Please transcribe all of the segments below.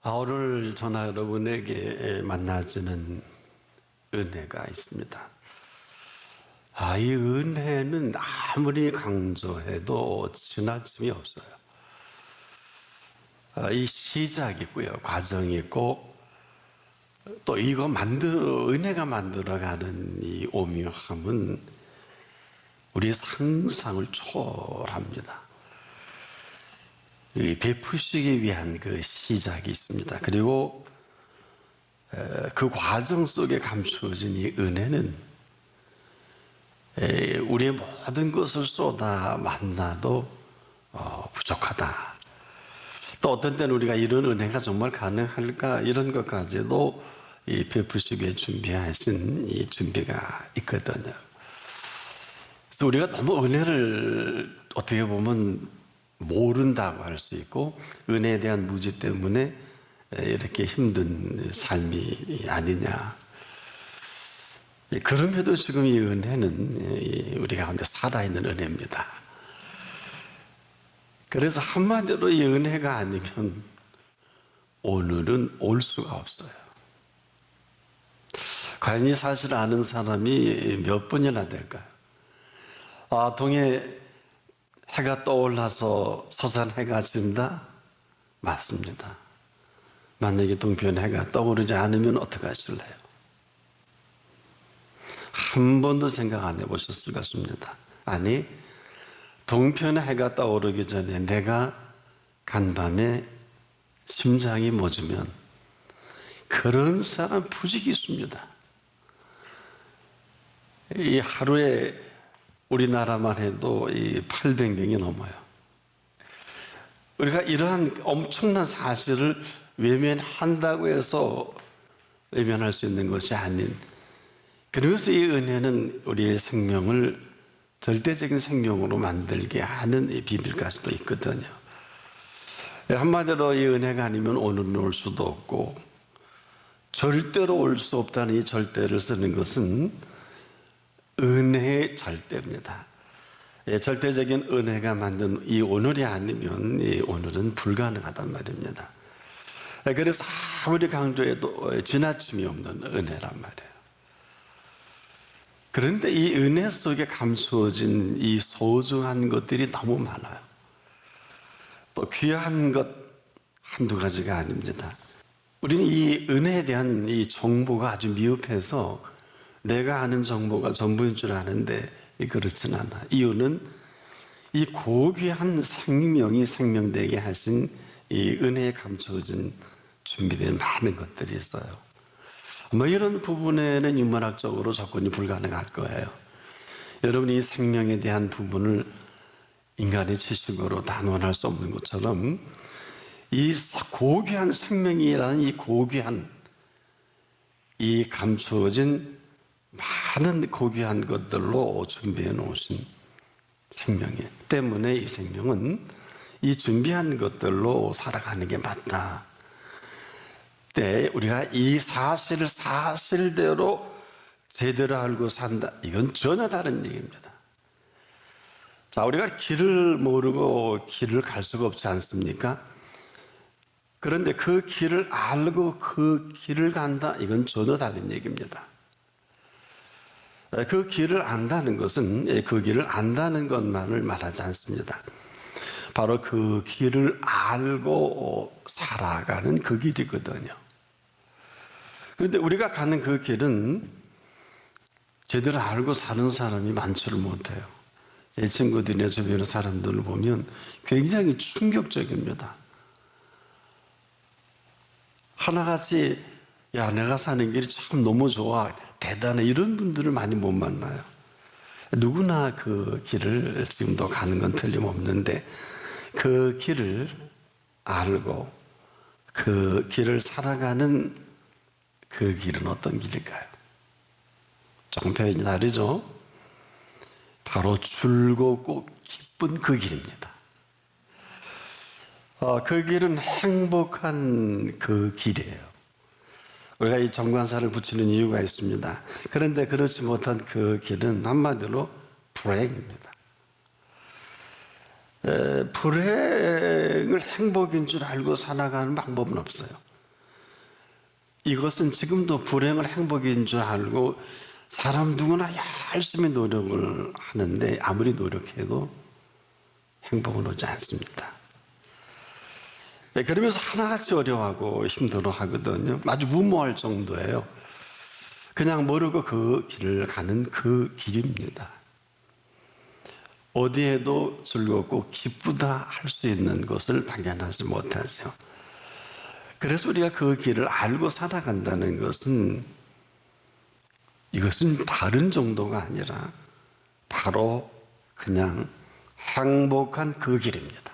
오늘 저나 여러분에게 만나지는 은혜가 있습니다. 이 은혜는 아무리 강조해도 지나침이 없어요. 이 시작이 있고요, 과정이 있고, 또 이거 은혜가 만들어가는 이 오묘함은 우리의 상상을 초월합니다. 베푸시기 위한 그 시작이 있습니다. 그리고 그 과정 속에 감추어진 이 은혜는 우리의 모든 것을 쏟아 만나도 부족하다. 또 어떤 때는 우리가 이런 은혜가 정말 가능할까, 이런 것까지도 이 베푸시기 위해 준비하신 이 준비가 있거든요. 그래서 우리가 너무 은혜를 어떻게 보면 모른다고 할 수 있고, 은혜에 대한 무지 때문에 이렇게 힘든 삶이 아니냐. 그럼에도 지금 이 은혜는 우리 가운데 살아있는 은혜입니다. 그래서 한마디로 이 은혜가 아니면 오늘은 올 수가 없어요. 과연 이 사실을 아는 사람이 몇 분이나 될까요? 동해 해가 떠올라서 서산 해가 진다? 맞습니다. 만약에 동편 해가 떠오르지 않으면 어떻게 하실래요? 한 번도 생각 안 해보셨을 것입니다. 아니, 동편 해가 떠오르기 전에 내가 간밤에 심장이 멎으면 그런 사람 부직이 있습니다. 이 하루에 우리나라만 해도 이 800명이 넘어요. 우리가 이러한 엄청난 사실을 외면한다고 해서 외면할 수 있는 것이 아닌, 그래서 이 은혜는 우리의 생명을 절대적인 생명으로 만들게 하는 이 비밀까지도 있거든요. 한마디로 이 은혜가 아니면 오늘은 올 수도 없고, 절대로 올 수 없다는 이 절대를 쓰는 것은 은혜의 절대입니다. 절대적인 은혜가 만든 이 오늘이 아니면 이 오늘은 불가능하단 말입니다. 그래서 아무리 강조해도 지나침이 없는 은혜란 말이에요. 그런데 이 은혜 속에 감추어진 이 소중한 것들이 너무 많아요. 또 귀한 것 한두 가지가 아닙니다. 우리는 이 은혜에 대한 이 정보가 아주 미흡해서 내가 아는 정보가 전부인 줄 아는데 그렇진 않아. 이유는 이 고귀한 생명이 생명되게 하신 이 은혜에 감춰진 준비된 많은 것들이 있어요. 이런 부분에는 인문학적으로 접근이 불가능할 거예요. 여러분이 이 생명에 대한 부분을 인간의 지식으로 단언할 수 없는 것처럼 이 고귀한 생명이라는 이 고귀한 이 감추어진 많은 고귀한 것들로 준비해 놓으신 생명이 때문에 이 생명은 이 준비한 것들로 살아가는 게 맞다. 때 우리가 이 사실을 사실대로 제대로 알고 산다. 이건 전혀 다른 얘기입니다. 자, 우리가 길을 모르고 길을 갈 수가 없지 않습니까? 그런데 그 길을 알고 그 길을 간다. 이건 전혀 다른 얘기입니다. 그 길을 안다는 것은 그 길을 안다는 것만을 말하지 않습니다. 바로 그 길을 알고 살아가는 그 길이거든요. 그런데 우리가 가는 그 길은 제대로 알고 사는 사람이 많지를 못해요. 제 친구들이나 주변의 사람들을 보면 굉장히 충격적입니다. 하나같이 야, 내가 사는 길이 참 너무 좋아, 대단해, 이런 분들을 많이 못 만나요. 누구나 그 길을 지금도 가는 건 틀림없는데 그 길을 알고 그 길을 살아가는 그 길은 어떤 길일까요? 조금 표현이 다르죠? 바로 즐겁고 기쁜 그 길입니다. 그 길은 행복한 그 길이에요. 우리가 이 정관사를 붙이는 이유가 있습니다. 그런데 그렇지 못한 그 길은 한마디로 불행입니다. 불행을 행복인 줄 알고 살아가는 방법은 없어요. 이것은 지금도 불행을 행복인 줄 알고 사람 누구나 열심히 노력을 하는데 아무리 노력해도 행복은 오지 않습니다. 그러면서 하나같이 어려워하고 힘들어 하거든요. 아주 무모할 정도예요. 그냥 모르고 그 길을 가는 그 길입니다. 어디에도 즐겁고 기쁘다 할 수 있는 것을 발견하지 못하죠. 그래서 우리가 그 길을 알고 살아간다는 것은 이것은 다른 정도가 아니라 바로 그냥 행복한 그 길입니다.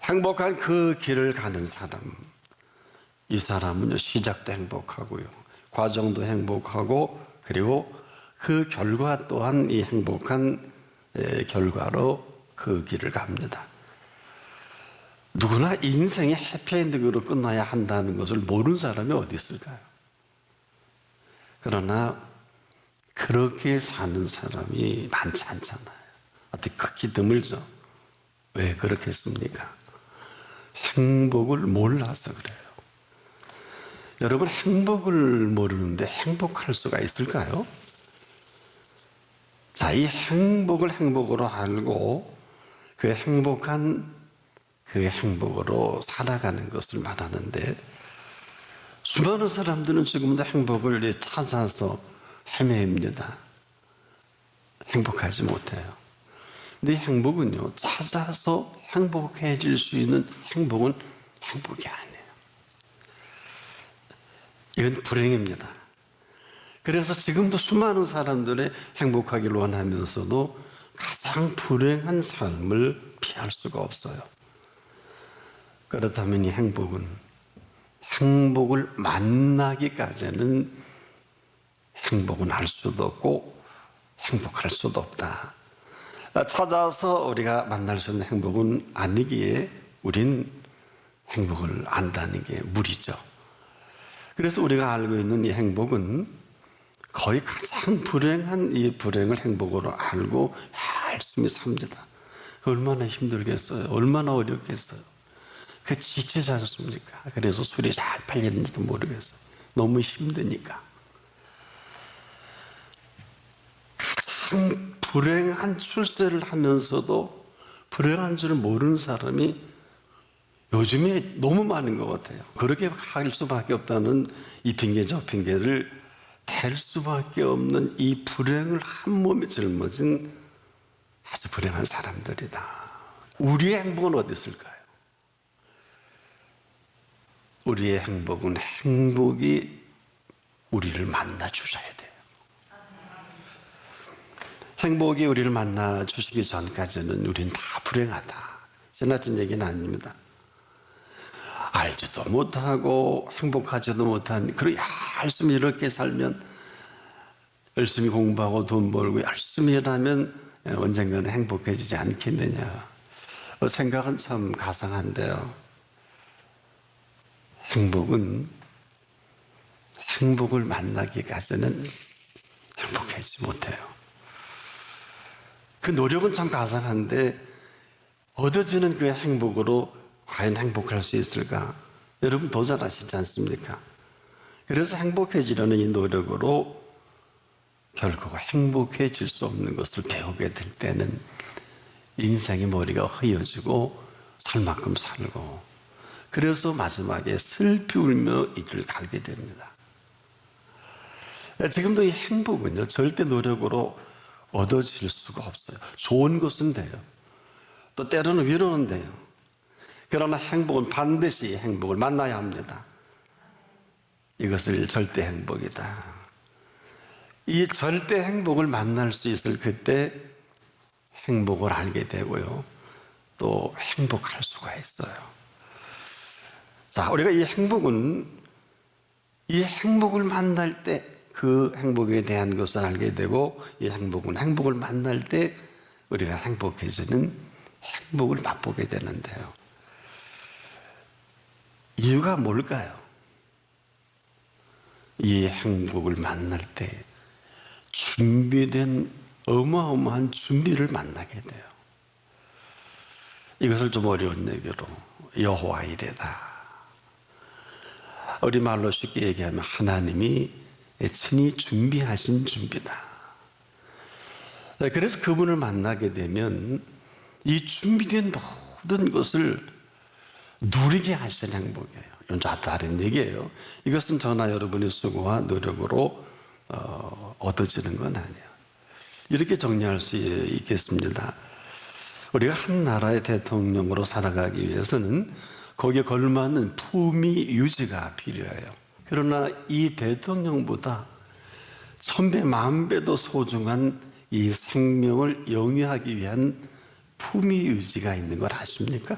행복한 그 길을 가는 사람, 이 사람은요, 시작도 행복하고요, 과정도 행복하고, 그리고 그 결과 또한 이 행복한 결과로 그 길을 갑니다. 누구나 인생이 해피엔딩으로 끝나야 한다는 것을 모르는 사람이 어디 있을까요? 그러나 그렇게 사는 사람이 많지 않잖아요. 어떻게 극히 드물죠. 왜 그렇겠습니까? 행복을 몰라서 그래요. 여러분, 행복을 모르는데 행복할 수가 있을까요? 자, 이 행복을 행복으로 알고 그 행복으로 살아가는 것을 말하는데, 수많은 사람들은 지금도 행복을 찾아서 헤매입니다. 행복하지 못해요. 근데 이 행복은요, 찾아서 행복해질 수 있는 행복은 행복이 아니에요. 이건 불행입니다. 그래서 지금도 수많은 사람들의 행복하기를 원하면서도 가장 불행한 삶을 피할 수가 없어요. 그렇다면 이 행복을 만나기까지는 행복은 할 수도 없고 행복할 수도 없다. 찾아서 우리가 만날 수 있는 행복은 아니기에 우린 행복을 안다는 게 무리죠. 그래서 우리가 알고 있는 이 행복은 거의 가장 불행한 이 불행을 행복으로 알고 열심히 삽니다. 얼마나 힘들겠어요. 얼마나 어렵겠어요. 그 지치지 않습니까? 그래서 술이 잘 팔리는지도 모르겠어요. 너무 힘드니까. 가장 불행한 출세를 하면서도 불행한 줄을 모르는 사람이 요즘에 너무 많은 것 같아요. 그렇게 할 수밖에 없다는 이 핑계 저 핑계를 댈 수밖에 없는 이 불행을 한 몸에 짊어진 아주 불행한 사람들이다. 우리의 행복은 어디 있을까요? 우리의 행복은 행복이 우리를 만나 주셔야 돼요. 행복이 우리를 만나 주시기 전까지는 우리는 다 불행하다. 지나친 얘기는 아닙니다. 알지도 못하고 행복하지도 못한, 그리고 열심히 이렇게 살면, 열심히 공부하고 돈 벌고 열심히 일하면 언젠가는 행복해지지 않겠느냐. 생각은 참 가상한데요. 행복을 만나기까지는 행복하지 못해요. 그 노력은 참 가상한데 얻어지는 그 행복으로 과연 행복할 수 있을까? 여러분 도전하시지 않습니까? 그래서 행복해지려는 이 노력으로 결국 행복해질 수 없는 것을 배우게 될 때는 인생의 머리가 흐여지고 살 만큼 살고, 그래서 마지막에 슬피 울며 이를 갈게 됩니다. 지금도 이 행복은요, 절대 노력으로 얻어질 수가 없어요. 좋은 것은 돼요. 또 때로는 위로는 돼요. 그러나 행복은 반드시 행복을 만나야 합니다. 이것을 절대 행복이다. 이 절대 행복을 만날 수 있을 그때 행복을 알게 되고요, 또 행복할 수가 있어요. 자, 우리가 이 행복을 만날 때 그 행복에 대한 것을 알게 되고, 이 행복을 만날 때 우리가 행복해지는 행복을 맛보게 되는데요. 이유가 뭘까요? 이 행복을 만날 때 준비된 어마어마한 준비를 만나게 돼요. 이것을 좀 어려운 얘기로 여호와 이레다. 우리말로 쉽게 얘기하면 하나님이 친히 준비하신 준비다. 그래서 그분을 만나게 되면 이 준비된 모든 것을 누리게 하시는 행복이에요. 이건 다른 얘기예요. 이것은 저나 여러분의 수고와 노력으로 얻어지는 건 아니에요. 이렇게 정리할 수 있겠습니다. 우리가 한 나라의 대통령으로 살아가기 위해서는 거기에 걸맞는 품위 유지가 필요해요. 그러나 이 대통령보다 천배 만배도 소중한 이 생명을 영위하기 위한 품위 유지가 있는 걸 아십니까?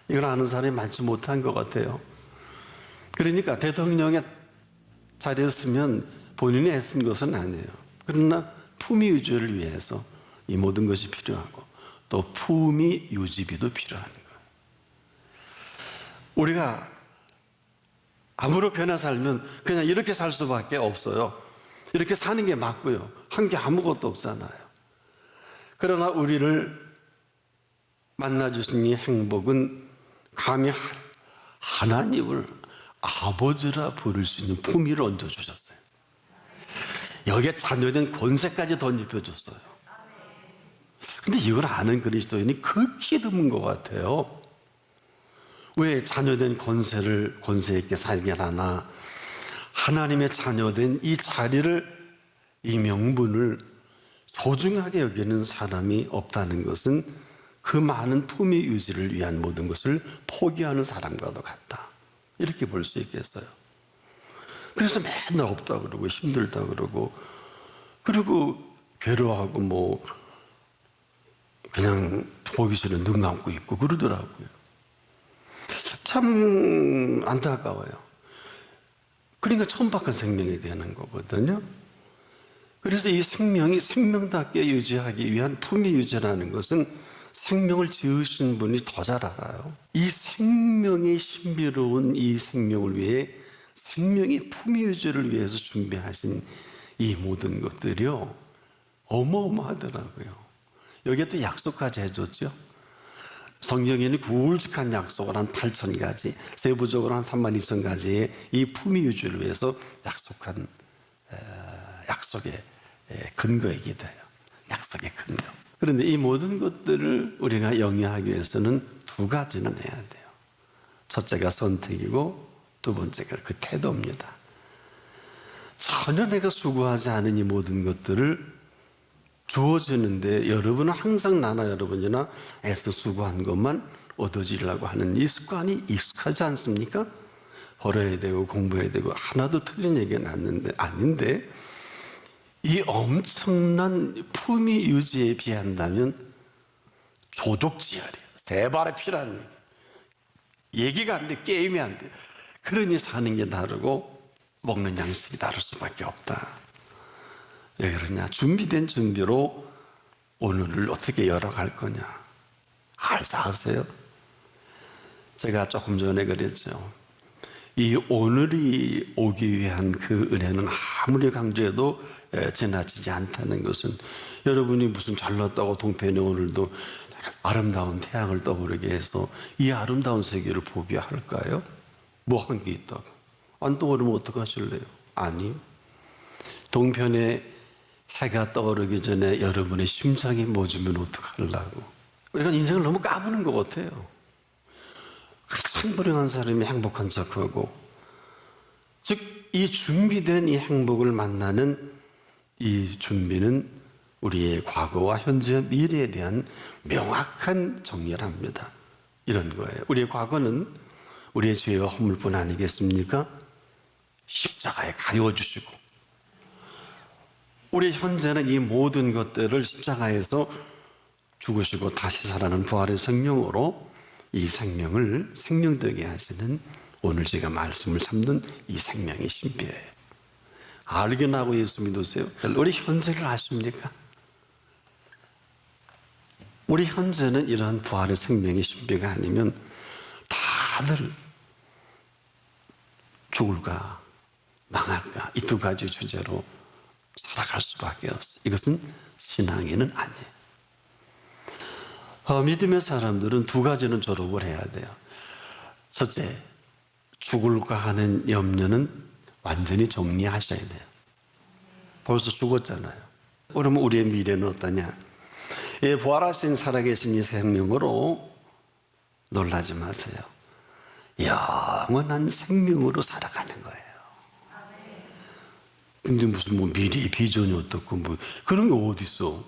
이걸 아는 사람이 많지 못한 것 같아요. 그러니까 대통령의 자리에 서면 본인이 애쓴 것은 아니에요. 그러나 품위 유지를 위해서 이 모든 것이 필요하고 또 품위 유지비도 필요한 거예요. 우리가 아무렇게나 살면 그냥 이렇게 살 수밖에 없어요. 이렇게 사는 게 맞고요. 한 게 아무것도 없잖아요. 그러나 우리를 만나주신 이 행복은 감히 하나님을 아버지라 부를 수 있는 품위를 얹어주셨어요. 여기에 자녀된 권세까지 덧입혀줬어요. 근데 이걸 아는 그리스도인이 극히 드문 것 같아요. 왜 자녀된 권세 있게 살게 하나? 하나님의 자녀된 이 자리를, 이 명분을 소중하게 여기는 사람이 없다는 것은 그 많은 품위 유지를 위한 모든 것을 포기하는 사람과도 같다. 이렇게 볼 수 있겠어요. 그래서 맨날 없다 그러고 힘들다 그러고 그리고 괴로워하고 그냥 보기 싫은 눈 감고 있고 그러더라고요. 참 안타까워요. 그러니까 천박한 생명이 되는 거거든요. 그래서 이 생명이 생명답게 유지하기 위한 품위 유지라는 것은 생명을 지으신 분이 더 잘 알아요. 이 생명의 신비로운 이 생명을 위해 생명의 품위 유지를 위해서 준비하신 이 모든 것들이요 어마어마하더라고요. 여기에 또 약속까지 해줬죠. 성경에는 굵직한 약속을 한 8,000가지, 세부적으로 한 32,000가지의 이 품위 유지를 위해서 약속한 약속의 근거이기도 해요. 약속의 근거. 그런데 이 모든 것들을 우리가 영위하기 위해서는 두 가지는 해야 돼요. 첫째가 선택이고 두 번째가 그 태도입니다. 전혀 내가 수고하지 않은 이 모든 것들을 주어지는데 여러분은 항상 나나 여러분이나 애써 수고한 것만 얻어지려고 하는 이 습관이 익숙하지 않습니까? 벌어야 되고 공부해야 되고 하나도 틀린 얘기는 아닌데 이 엄청난 품위 유지에 비한다면 조족지혈이에요. 대발의 피라는 얘기가 안 돼, 게임이 안 돼. 그러니 사는 게 다르고 먹는 양식이 다를 수밖에 없다. 왜 그러냐? 준비된 준비로 오늘을 어떻게 열어갈 거냐? 알싸하세요? 제가 조금 전에 그랬죠. 이 오늘이 오기 위한 그 은혜는 아무리 강조해도 지나치지 않다는 것은 여러분이 무슨 잘났다고 동편에 오늘도 아름다운 태양을 떠오르게 해서 이 아름다운 세계를 보게 할까요? 뭐 한 게 있다고? 안 떠오르면 어떡하실래요? 아니, 동편에 해가 떠오르기 전에 여러분의 심장이 멎으면 어떡하려고? 우리가 인생을 너무 까부는 것 같아요. 가장 불행한 사람이 행복한 척하고, 즉 이 준비된 이 행복을 만나는 이 준비는 우리의 과거와 현재와 미래에 대한 명확한 정리를 합니다. 이런 거예요. 우리의 과거는 우리의 죄와 허물뿐 아니겠습니까? 십자가에 가려주시고, 우리 현재는 이 모든 것들을 십자가에서 죽으시고 다시 살아나는 부활의 생명으로 이 생명을 생명되게 하시는 오늘 제가 말씀을 삼는 이 생명의 신비예요. 알긴 하고 예수 믿으세요? 우리 현재를 아십니까? 우리 현재는 이러한 부활의 생명의 신비가 아니면 다들 죽을까 망할까 이 두 가지 주제로 살아갈 수밖에 없어요. 이것은 신앙에는 아니에요. 믿음의 사람들은 두 가지는 졸업을 해야 돼요. 첫째, 죽을까 하는 염려는 완전히 정리하셔야 돼요. 벌써 죽었잖아요. 그러면 우리의 미래는 어떠냐? 이 부활하신 살아계신 이 생명으로 놀라지 마세요. 영원한 생명으로 살아가는 거예요. 근데 무슨 뭐 미래 비전이 어떻고 뭐 그런 게 어디 있어?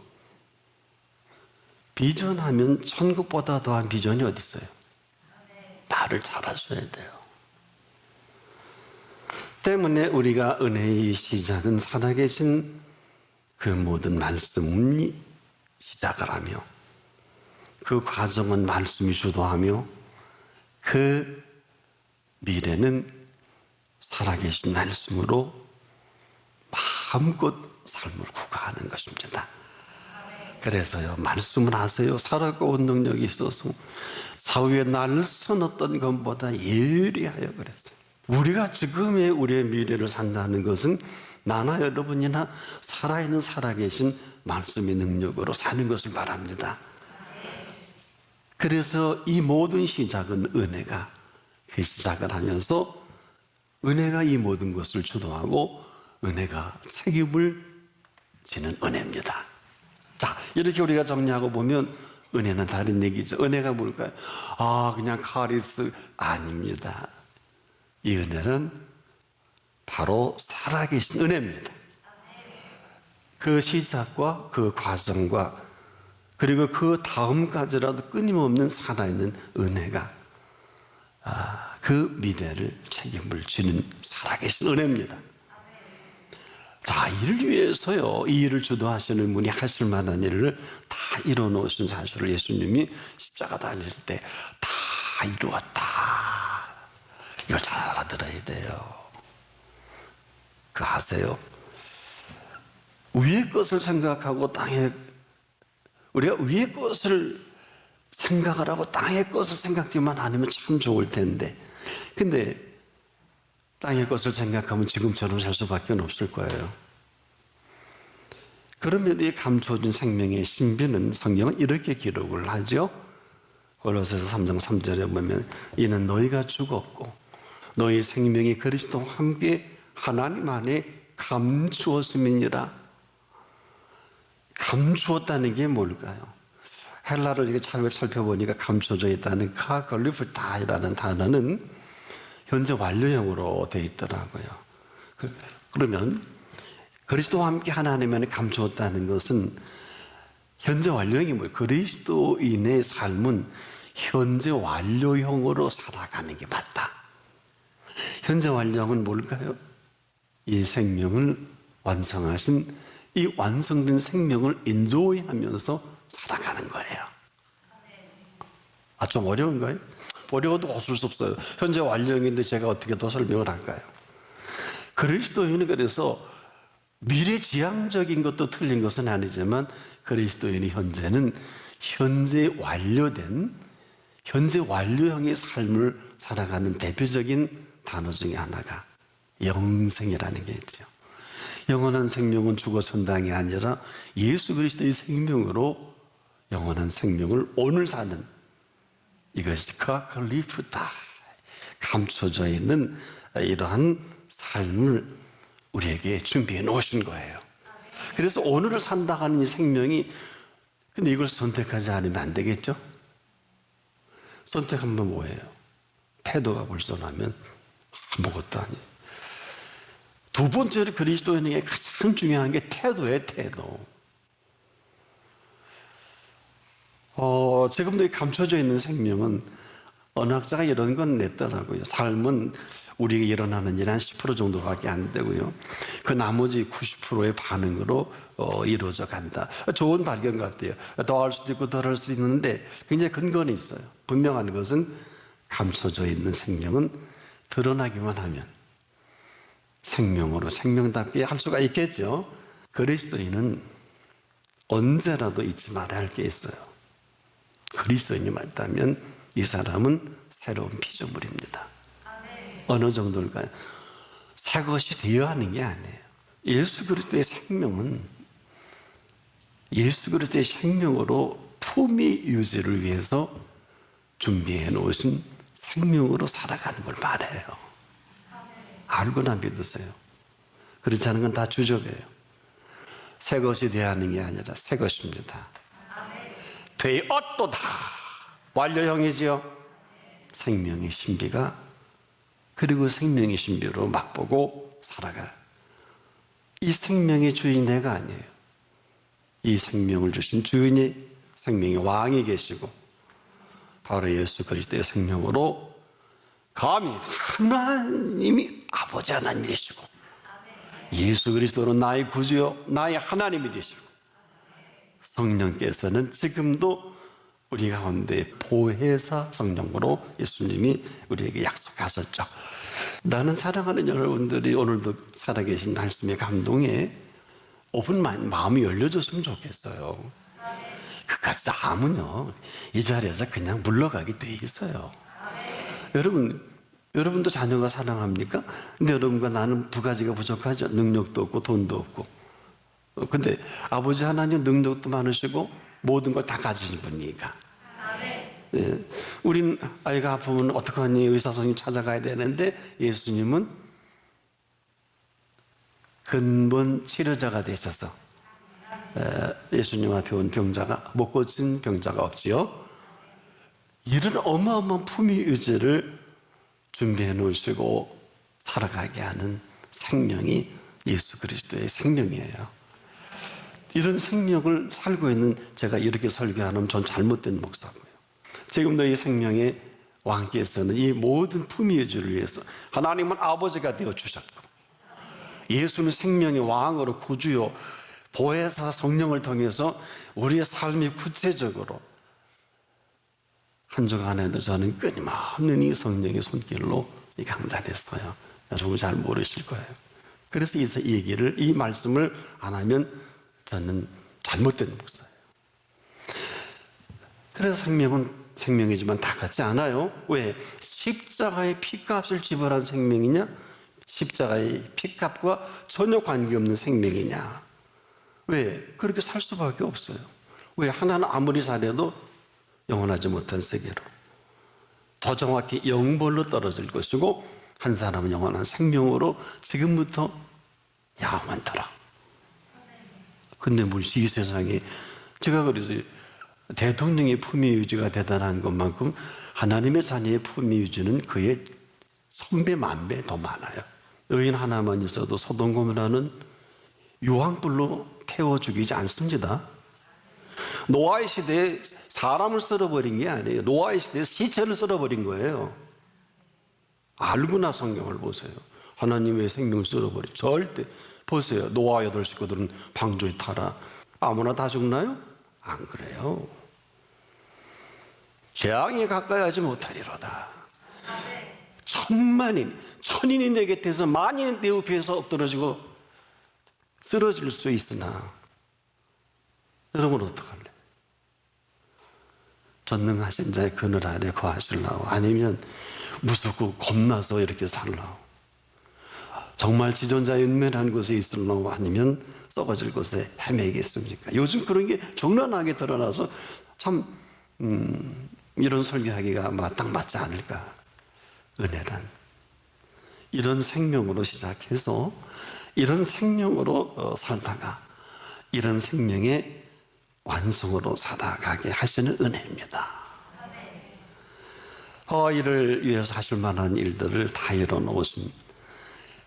비전하면 천국보다 더한 비전이 어디 있어요? 나를 잘하셔야 돼요. 때문에 우리가 은혜의 시작은 살아계신 그 모든 말씀이 시작을 하며 그 과정은 말씀이 주도하며 그 미래는 살아계신 말씀으로 마음껏 삶을 구가하는 것입니다. 그래서요, 말씀을 하세요. 살아가온 능력이 있어서 사후에 날선 어떤 것보다 예리하여 그랬어요. 우리가 지금의 우리의 미래를 산다는 것은 나나 여러분이나 살아있는 살아계신 말씀의 능력으로 사는 것을 바랍니다. 그래서 이 모든 시작은 은혜가 그 시작을 하면서 은혜가 이 모든 것을 주도하고 은혜가 책임을 지는 은혜입니다. 자, 이렇게 우리가 정리하고 보면 은혜는 다른 얘기죠. 은혜가 뭘까요? 그냥 카리스 아닙니다. 이 은혜는 바로 살아계신 은혜입니다. 그 시작과 그 과정과 그리고 그 다음까지라도 끊임없는 살아있는 은혜가 그 미래를 책임을 지는 살아계신 은혜입니다. 자, 이를 위해서요, 이 일을 주도하시는 분이 하실 만한 일을 다 이뤄놓으신 사실을 예수님이 십자가 달릴 때 다 이루었다. 이걸 잘 알아들어야 돼요. 그 아세요? 위의 것을 생각하고 우리가 위의 것을 생각을 하고 땅의 것을 생각지만 않으면 참 좋을 텐데, 근데 땅의 것을 생각하면 지금처럼 살 수밖에 없을 거예요. 그러면 이 감춰진 생명의 신비는 성경은 이렇게 기록을 하죠. 골로새서 3장 3절에 보면 이는 너희가 죽었고 너희 생명이 그리스도와 함께 하나님 안에 감추었음이니라. 감추었다는 게 뭘까요? 헬라를 이렇게 잘 살펴보니까 감춰져 있다는 카걸리프타이라는 단어는 현재 완료형으로 되어 있더라고요. 그러면 그리스도와 함께 하나님 안에 감추었다는 것은 현재 완료형이 뭐예요? 그리스도인의 삶은 현재 완료형으로 살아가는 게 맞다. 현재 완료형은 뭘까요? 이 생명을 완성하신 이 완성된 생명을 인조이하면서 살아가는 거예요. 좀 어려운가요? 어려워도 어쩔 수 없어요. 현재 완료형인데 제가 어떻게 더 설명을 할까요? 그리스도인은 그래서 미래지향적인 것도 틀린 것은 아니지만 그리스도인의 현재는 현재 완료된 현재 완료형의 삶을 살아가는 대표적인 단어 중에 하나가 영생이라는 게 있죠. 영원한 생명은 죽어 선당이 아니라 예수 그리스도의 생명으로 영원한 생명을 오늘 사는 이것이 카칼리프다, 감춰져 있는 이러한 삶을 우리에게 준비해 놓으신 거예요. 그래서 오늘을 산다 하는 이 생명이, 근데 이걸 선택하지 않으면 안 되겠죠? 선택하면 뭐예요? 태도가 불순하면 아무것도 아니에요. 두 번째로 그리스도인에게 가장 중요한 게 태도예요, 태도. 지금도 이 감춰져 있는 생명은 언학자가 이런 건 냈더라고요. 삶은 우리가 일어나는 일이 한 10% 정도밖에 안 되고요. 그 나머지 90%의 반응으로 이루어져 간다. 좋은 발견 같아요. 더 할 수도 있고 덜 할 수도 있는데 굉장히 근거는 있어요. 분명한 것은 감춰져 있는 생명은 드러나기만 하면 생명으로 생명답게 할 수가 있겠죠. 그리스도인은 언제라도 잊지 말아야 할 게 있어요. 그리스도인이 맞다면 이 사람은 새로운 피조물입니다. 어느 정도일까요? 새 것이 되어야 하는 게 아니에요. 예수 그리스도의 생명은 예수 그리스도의 생명으로 품위 유지를 위해서 준비해 놓으신 생명으로 살아가는 걸 말해요. 알고나 믿으세요. 그렇지 않은 건 다 주적이에요. 새 것이 되하는 게 아니라 새 것입니다. 되었도다. 완료형이지요. 생명의 신비가, 그리고 생명의 신비로 맛보고 살아가. 이 생명의 주인이 내가 아니에요. 이 생명을 주신 주인이, 생명의 왕이 계시고, 바로 예수 그리스도의 생명으로 감히 하나님이 아버지 하나님이 되시고, 예수 그리스도로 나의 구주요 나의 하나님이 되시고, 성령께서는 지금도 우리 가운데 보혜사 성령으로 예수님이 우리에게 약속하셨죠. 나는 사랑하는 여러분들이 오늘도 살아계신 말씀의 감동에 오픈만 마음이 열려줬으면 좋겠어요. 그까지 다 하면요, 이 자리에서 그냥 물러가게 돼 있어요. 여러분도 자녀가 사랑합니까? 근데 여러분과 나는 두 가지가 부족하죠. 능력도 없고 돈도 없고. 근데 아버지 하나님 능력도 많으시고 모든 걸 다 가지신 분이니까. 예. 우린 아이가 아프면 어떡하니, 의사 선생님 찾아가야 되는데, 예수님은 근본 치료자가 되셔서 예수님 앞에 온 병자가, 못 고친 병자가 없지요. 이런 어마어마한 품위 유지를 준비해 놓으시고 살아가게 하는 생명이 예수 그리스도의 생명이에요. 이런 생명을 살고 있는 제가 이렇게 설교하면 전 잘못된 목사고요. 지금도 이 생명의 왕께서는 이 모든 품위 유지를 위해서 하나님은 아버지가 되어 주셨고, 예수는 생명의 왕으로 구주요 보혜사 성령을 통해서 우리의 삶이 구체적으로 한 주간 안에도 저는 끊임없는 이 성령의 손길로 이 강단했어요. 여러분 잘 모르실 거예요. 그래서 이 얘기를, 이 말씀을 안 하면 저는 잘못된 목사예요. 그래서 생명은 생명이지만 다 같지 않아요. 왜? 십자가의 피값을 지불한 생명이냐, 십자가의 피값과 전혀 관계없는 생명이냐. 왜? 그렇게 살 수밖에 없어요. 왜? 하나는 아무리 살해도 영원하지 못한 세계로, 더 정확히 영벌로 떨어질 것이고, 한 사람은 영원한 생명으로 지금부터 영원토록. 근데 이 세상에, 제가 그래서 대통령의 품위 유지가 대단한 것만큼 하나님의 자녀의 품위 유지는 그의 천배 만배 더 많아요. 의인 하나만 있어도 소돔 고모라는 유황불로 태워 죽이지 않습니다. 노아의 시대에 사람을 썰어버린 게 아니에요. 노아의 시대에 시체를 썰어버린 거예요. 알고나 성경을 보세요. 하나님의 생명을 썰어버리. 절대. 보세요. 노아 8식구들은 방주에 타라. 아무나 다 죽나요? 안 그래요. 재앙에 가까이 하지 못하리로다. 천인이 내 곁에서 만인이 내 옆에서 엎드러지고 쓰러질 수 있으나, 여러분 어떡할래? 전능하신 자의 그늘 아래 거하실라고, 아니면 무섭고 겁나서 이렇게 살라고, 정말 지존자의 은밀한 곳에 있을라고, 아니면 썩어질 곳에 헤매겠습니까? 요즘 그런 게 적나라하게 드러나서 참 이런 설교하기가 딱 맞지 않을까. 은혜란 이런 생명으로 시작해서 이런 생명으로 살다가 이런 생명의 완성으로 살아가게 하시는 은혜입니다. 이를 위해서 하실 만한 일들을 다 이뤄놓으신,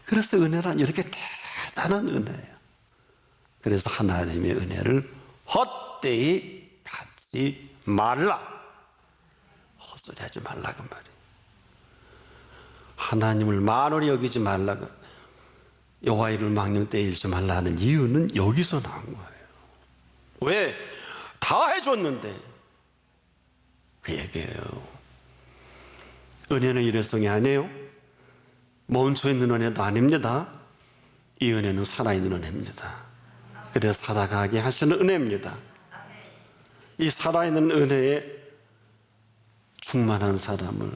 그래서 은혜란 이렇게 대단한 은혜예요. 그래서 하나님의 은혜를 헛되이 받지 말라. 헛소리 하지 말라고 말이에요. 하나님을 만홀히 여기지 말라고, 여호와 이름을 망령되이 잃지 말라 하는 이유는 여기서 나온 거예요. 왜? 다 해줬는데. 그 얘기예요. 은혜는 일회성이 아니에요. 멈춰있는 은혜도 아닙니다. 이 은혜는 살아있는 은혜입니다. 그래서 살아가게 하시는 은혜입니다. 이 살아있는 은혜에 충만한 사람을,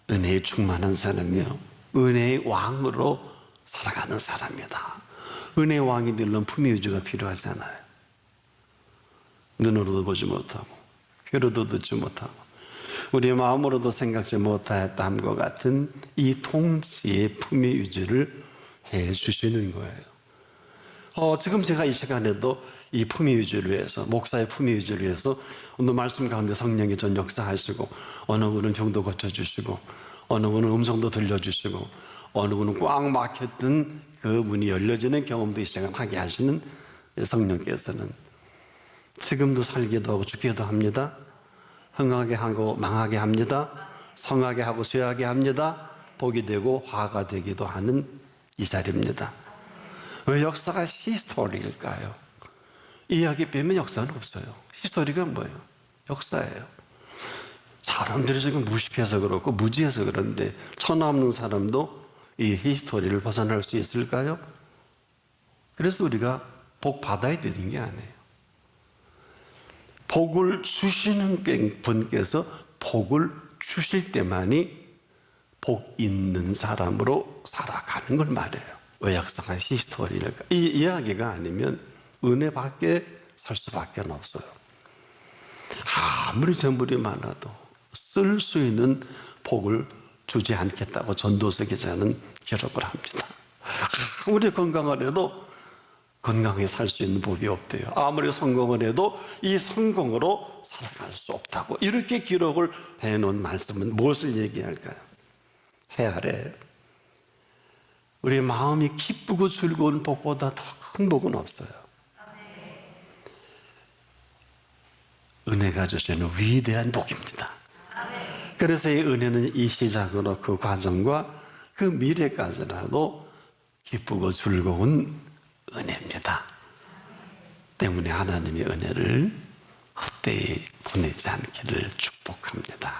은혜에 충만한 사람이요, 은혜의 왕으로 살아가는 사람이다. 은혜의 왕이 되려면 품위 유지가 필요하잖아요. 눈으로도 보지 못하고 귀로도 듣지 못하고 우리 마음으로도 생각지 못했다함과 같은 이 통치의 품위 유지를 해 주시는 거예요. 지금 제가 이 시간에도 이 품위 유지를 위해서, 목사의 품위 유지를 위해서 오늘 말씀 가운데 성령이 전 역사하시고, 어느 분은 병도 고쳐주시고, 어느 분은 음성도 들려주시고, 어느 분은 꽉 막혔던 그 문이 열려지는 경험도 이 시간 하게 하시는 성령께서는 지금도 살기도 하고 죽기도 합니다. 흥하게 하고 망하게 합니다. 성하게 하고 쇠하게 합니다. 복이 되고 화가 되기도 하는 이 자리입니다. 왜 역사가 히스토리일까요? 이야기 빼면 역사는 없어요. 히스토리가 뭐예요? 역사예요. 사람들이 지금 무식해서 그렇고 무지해서 그런데 천하 없는 사람도 이 히스토리를 벗어날 수 있을까요? 그래서 우리가 복 받아야 되는 게 아니에요. 복을 주시는 분께서 복을 주실 때만이 복 있는 사람으로 살아가는 걸 말해요. 왜 역사가 히스토리일까? 이 이야기가 아니면 은혜밖에 살 수밖에 없어요. 아무리 재물이 많아도 쓸 수 있는 복을 주지 않겠다고 전도서 기자는 기록을 합니다. 아무리 건강을 해도 건강히 살 수 있는 복이 없대요. 아무리 성공을 해도 이 성공으로 살아갈 수 없다고 이렇게 기록을 해놓은 말씀은 무엇을 얘기할까요? 해 아래 우리 마음이 기쁘고 즐거운 복보다 더 큰 복은 없어요. 은혜가 주시는 위대한 복입니다. 그래서 이 은혜는 이 시작으로 그 과정과 그 미래까지라도 기쁘고 즐거운 은혜입니다. 때문에 하나님의 은혜를 헛되이 보내지 않기를 축복합니다.